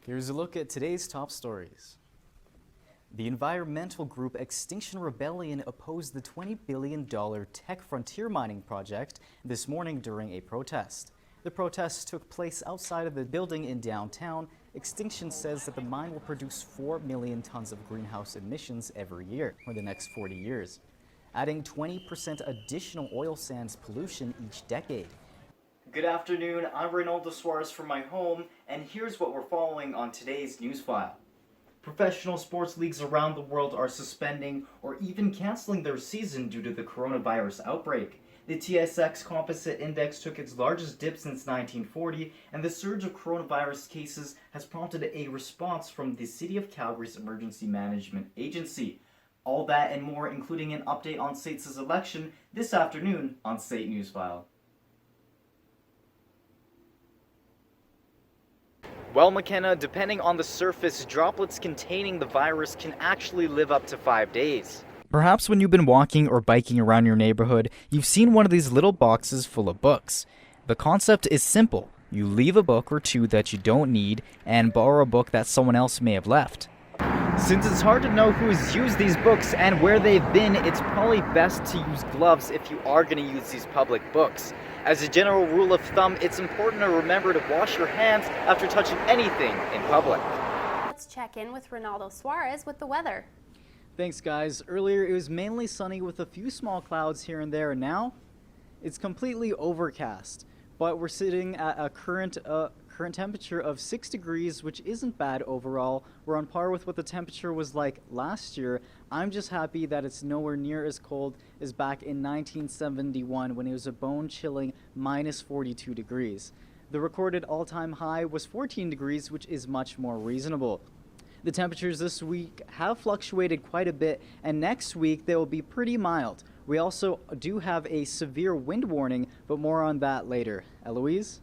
Here's a look at today's top stories. The environmental group Extinction Rebellion opposed the $20 billion tech frontier mining project this morning during a protest. The protest took place outside of the building in downtown. Extinction says that the mine will produce 4 million tons of greenhouse emissions every year for the next 40 years, adding 20% additional oil sands pollution each decade. Good afternoon, I'm Raynaldo Suarez from my home, and here's what we're following on today's news file. Professional sports leagues around the world are suspending or even canceling their season due to the coronavirus outbreak. The TSX Composite Index took its largest dip since 1940, and the surge of coronavirus cases has prompted a response from the City of Calgary's Emergency Management Agency. All that and more, including an update on SAIT's election, this afternoon on SAIT News File. Well, McKenna, depending on the surface, droplets containing the virus can actually live up to 5 days. Perhaps when you've been walking or biking around your neighborhood, you've seen one of these little boxes full of books. The concept is simple. You leave a book or two that you don't need and borrow a book that someone else may have left. Since it's hard to know who's used these books and where they've been, it's probably best to use gloves if you are going to use these public books. As a general rule of thumb, it's important to remember to wash your hands after touching anything in public. Let's check in with Raynaldo Suarez with the weather. Thanks, guys. Earlier it was mainly sunny with a few small clouds here and there, and now it's completely overcast. But we're sitting at a current temperature of 6 degrees, which isn't bad overall. We're on par with what the temperature was like last year. I'm just happy that it's nowhere near as cold as back in 1971 when it was a bone-chilling minus 42 degrees. The recorded all-time high was 14 degrees, which is much more reasonable. The temperatures this week have fluctuated quite a bit, and next week they will be pretty mild. We also do have a severe wind warning, but more on that later. Eloise?